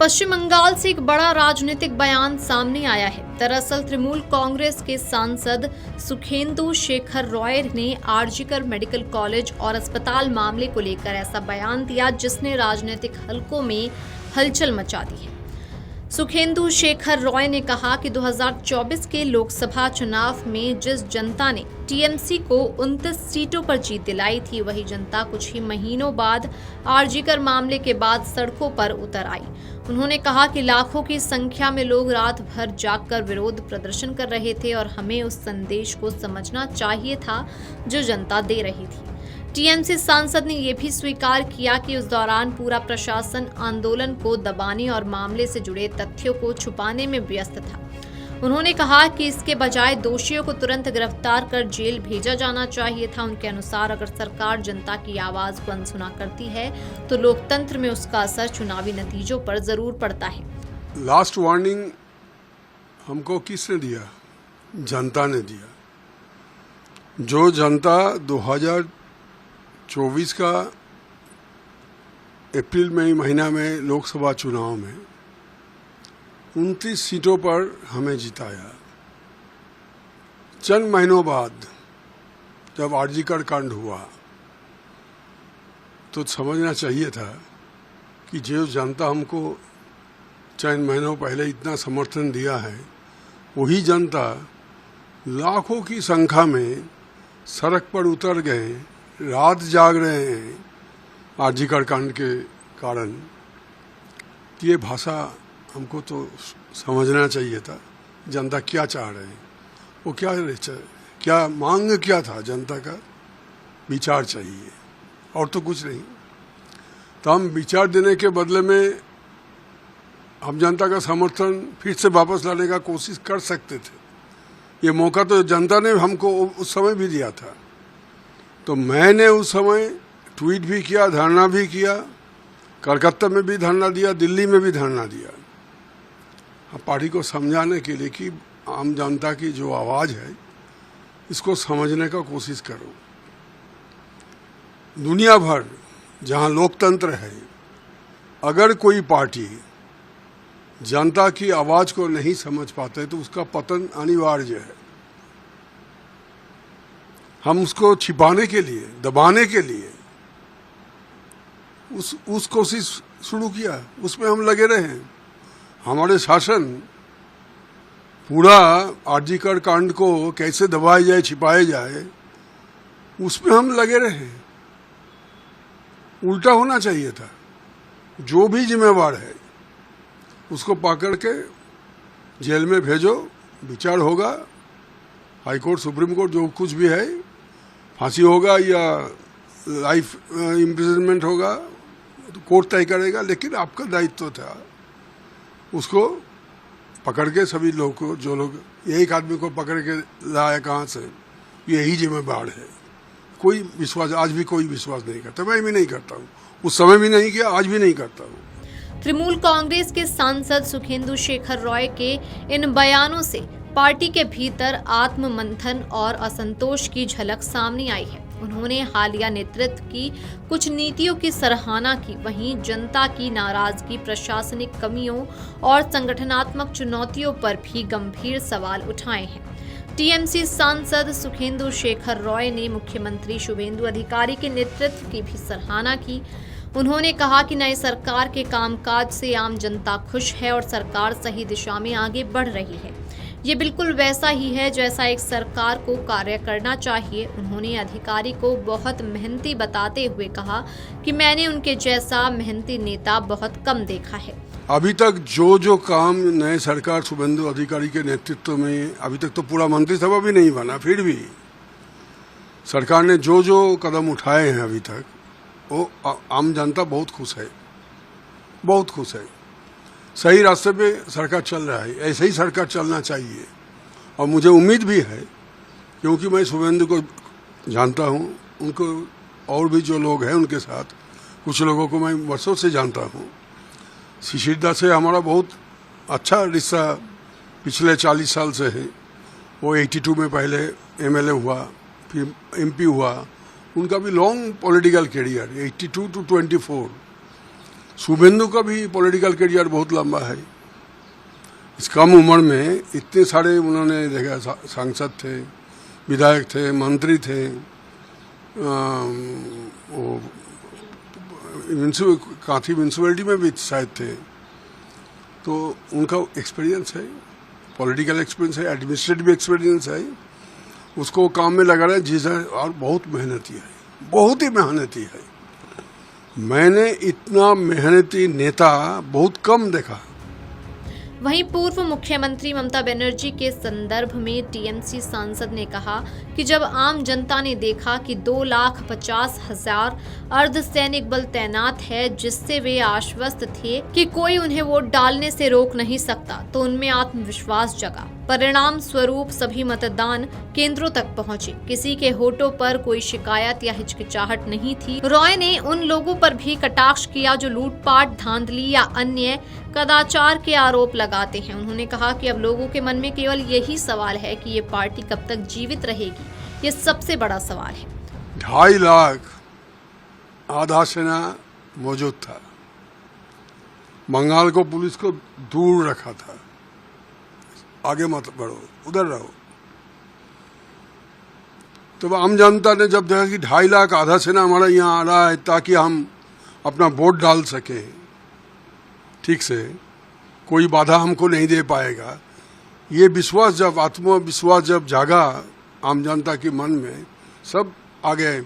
पश्चिम बंगाल से एक बड़ा राजनीतिक बयान सामने आया है। दरअसल तृणमूल कांग्रेस के सांसद सुखेंदु शेखर रॉय ने आरजीकर मेडिकल कॉलेज और अस्पताल मामले को लेकर ऐसा बयान दिया जिसने राजनीतिक हलकों में हलचल मचा दी है। सुखेंदु शेखर रॉय ने कहा कि 2024 के लोकसभा चुनाव में जिस जनता ने टीएमसी को 29 सीटों पर जीत दिलाई थी, वही जनता कुछ ही महीनों बाद आरजीकर मामले के बाद सड़कों पर उतर आई। उन्होंने कहा कि लाखों की संख्या में लोग रात भर जागकर विरोध प्रदर्शन कर रहे थे और हमें उस संदेश को समझना चाहिए था जो जनता दे रही थी। टीएमसी सांसद ने यह भी स्वीकार किया कि उस दौरान पूरा प्रशासन आंदोलन को दबाने और मामले से जुड़े तथ्यों को छुपाने में व्यस्त था। उन्होंने कहा कि इसके बजाय दोषियों को तुरंत गिरफ्तार कर जेल भेजा जाना चाहिए था। उनके अनुसार अगर सरकार जनता की आवाज को अनसुना करती है तो लोकतंत्र में उसका असर चुनावी नतीजों पर जरूर पड़ता है। लास्ट वार्निंग हमको किसने दिया? जनता ने दिया। जो जनता 2024 का अप्रैल मई महीना में लोकसभा चुनाव में 29 सीटों पर हमें जिताया, चंद महीनों बाद जब आरजीकर कांड हुआ तो समझना चाहिए था कि जो जनता हमको चंद महीनों पहले इतना समर्थन दिया है, वही जनता लाखों की संख्या में सड़क पर उतर गए, रात जाग रहे हैं आरजीकर कांड के कारण। ये भाषा हमको तो समझना चाहिए था, जनता क्या चाह रहे हैं, वो क्या मांग क्या था जनता का। विचार चाहिए और तो कुछ नहीं। तो हम विचार देने के बदले में हम जनता का समर्थन फिर से वापस लाने का कोशिश कर सकते थे। ये मौका तो जनता ने हमको उस समय भी दिया था। तो मैंने उस समय ट्वीट भी किया, धरना भी किया, कलकत्ता में भी धरना दिया, दिल्ली में भी धरना दिया, पार्टी को समझाने के लिए कि आम जनता की जो आवाज़ है इसको समझने का कोशिश करो। दुनिया भर जहां लोकतंत्र है, अगर कोई पार्टी जनता की आवाज़ को नहीं समझ पाते तो उसका पतन अनिवार्य है। हम उसको छिपाने के लिए, दबाने के लिए उस कोशिश शुरू किया, उसमें हम लगे रहे। हमारे शासन पूरा आरजीकर कांड को कैसे दबाया जाए, छिपाया जाए, उसमें हम लगे रहे। उल्टा होना चाहिए था। जो भी जिम्मेवार है उसको पकड़ के जेल में भेजो, विचार होगा, हाई कोर्ट, सुप्रीम कोर्ट, जो कुछ भी है, फांसी होगा या लाइफ इम्प्रिजनमेंट होगा, तो कोर्ट तय करेगा। लेकिन आपका दायित्व था उसको पकड़ के सभी लोग को, जो लोग एक आदमी को पकड़ के लाया कहाँ से, यही जिम्मेवार है। कोई विश्वास, आज भी कोई विश्वास नहीं करता। मैं भी नहीं करता हूँ, उस समय भी नहीं किया, आज भी नहीं करता हूँ। तृणमूल कांग्रेस के सांसद सुखेंदु शेखर रॉय के इन बयानों से पार्टी के भीतर आत्ममंथन और असंतोष की झलक सामने आई है। उन्होंने हालिया नेतृत्व की कुछ नीतियों की सराहना की, वहीं जनता की नाराजगी, प्रशासनिक कमियों और संगठनात्मक चुनौतियों पर भी गंभीर सवाल उठाए हैं। टीएमसी सांसद सुखेंदु शेखर रॉय ने मुख्यमंत्री शुभेंदु अधिकारी के नेतृत्व की भी सराहना की। उन्होंने कहा कि नई सरकार के कामकाज से आम जनता खुश है और सरकार सही दिशा में आगे बढ़ रही है। ये बिल्कुल वैसा ही है जैसा एक सरकार को कार्य करना चाहिए। उन्होंने अधिकारी को बहुत मेहनती बताते हुए कहा कि मैंने उनके जैसा मेहनती नेता बहुत कम देखा है। अभी तक जो काम नए सरकार शुभेंदु अधिकारी के नेतृत्व में, अभी तक तो पूरा मंत्रिसभा भी नहीं बना, फिर भी सरकार ने जो कदम उठाए हैं अभी तक, वो आम जनता बहुत खुश है, बहुत खुश है। सही रास्ते पे सरकार चल रहा है, ऐसे ही सरकार चलना चाहिए। और मुझे उम्मीद भी है, क्योंकि मैं शुभेंदु को जानता हूँ, उनको और भी जो लोग हैं उनके साथ, कुछ लोगों को मैं वर्षों से जानता हूँ। शिशिरदा से हमारा बहुत अच्छा रिश्ता पिछले 40 साल से है। वो 82 में पहले एमएलए हुआ, फिर एमपी हुआ। उनका भी long political career, 82 to 24। Suvendu का भी पॉलिटिकल करियर बहुत लंबा है। इस कम उम्र में इतने सारे उन्होंने देखा, सांसद थे, विधायक थे, मंत्री थे, वो कांठी म्यूनसिपैलिटी में भी शायद थे। तो उनका एक्सपीरियंस है, पॉलिटिकल एक्सपीरियंस है, एडमिनिस्ट्रेटिव एक्सपीरियंस है, उसको काम में लगा रहे हैं जी सर। और बहुत मेहनती है, बहुत ही मेहनती है। मैंने इतना मेहनती नेता बहुत कम देखा। वहीं पूर्व मुख्यमंत्री ममता बनर्जी के संदर्भ में टीएमसी सांसद ने कहा कि जब आम जनता ने देखा कि 2,50,000 अर्धसैनिक बल तैनात है, जिससे वे आश्वस्त थे कि कोई उन्हें वोट डालने से रोक नहीं सकता, तो उनमें आत्मविश्वास जगा। परिणाम स्वरूप सभी मतदान केंद्रों तक पहुंचे। किसी के होठों पर कोई शिकायत या हिचकिचाहट नहीं थी। रॉय ने उन लोगों पर भी कटाक्ष किया जो लूटपाट, धांधली या अन्य कदाचार के आरोप लगाते हैं। उन्होंने कहा कि अब लोगों के मन में केवल यही सवाल है कि ये पार्टी कब तक जीवित रहेगी। ये सबसे बड़ा सवाल है। 2.5 लाख आधा सेना मौजूद था। बंगाल को पुलिस को दूर रखा था, आगे मत बढ़ो, उधर रहो। तो आम जनता ने जब देखा कि 2.5 लाख आधा सेना हमारा यहाँ आ रहा है ताकि हम अपना वोट डाल सके ठीक से, कोई बाधा हमको नहीं दे पाएगा, ये विश्वास जब, आत्मविश्वास जब जागा आम जनता के मन में, सब आ गए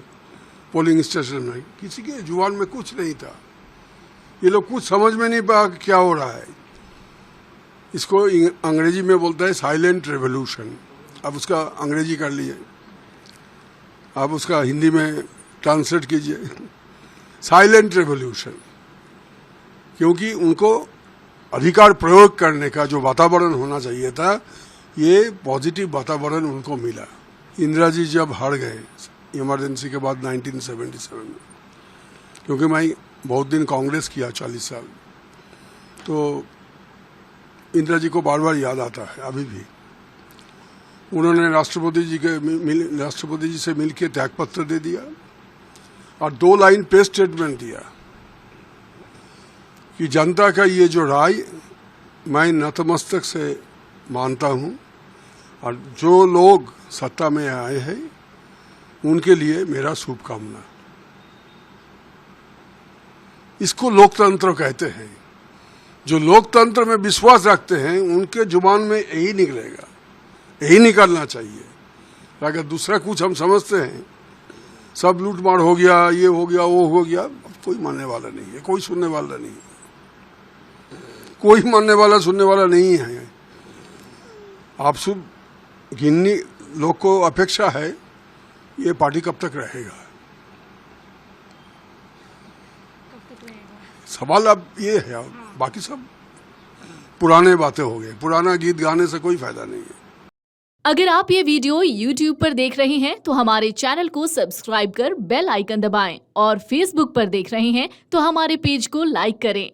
पोलिंग स्टेशन में। किसी के जुबान में कुछ नहीं था। ये लोग कुछ समझ में नहीं पाया क्या हो रहा है। इसको अंग्रेजी में बोलता है साइलेंट रेवोल्यूशन। अब उसका अंग्रेजी कर लिए, आप उसका हिंदी में ट्रांसलेट कीजिए, साइलेंट रेवोल्यूशन। क्योंकि उनको अधिकार प्रयोग करने का जो वातावरण होना चाहिए था, ये पॉजिटिव वातावरण उनको मिला। इंदिरा जी जब हार गए इमरजेंसी के बाद 1977 में, क्योंकि मैं बहुत दिन कांग्रेस किया 40 साल, तो इंदिरा जी को बार बार याद आता है अभी भी। उन्होंने राष्ट्रपति जी से मिलकर त्यागपत्र दे दिया और 2 लाइन प्रेस स्टेटमेंट दिया कि जनता का ये जो राय मैं नतमस्तक से मानता हूँ, और जो लोग सत्ता में आए हैं उनके लिए मेरा शुभकामना। इसको लोकतंत्र कहते हैं। जो लोकतंत्र में विश्वास रखते हैं उनके जुबान में यही निकलेगा, यही निकलना चाहिए। अगर दूसरा कुछ हम समझते हैं, सब लूटमार हो गया, ये हो गया, वो हो गया, कोई मानने वाला नहीं है, कोई सुनने वाला नहीं है, कोई मानने वाला सुनने वाला नहीं है। आप सब गिननी लोग को अपेक्षा है ये पार्टी कब तक रहेगा। सवाल अब ये है, बाकी सब पुराने बातें हो गए। पुराना गीत गाने से कोई फायदा नहीं है। अगर आप ये वीडियो YouTube पर देख रहे हैं तो हमारे चैनल को सब्सक्राइब कर बेल आइकन दबाएं, और Facebook पर देख रहे हैं तो हमारे पेज को लाइक करें।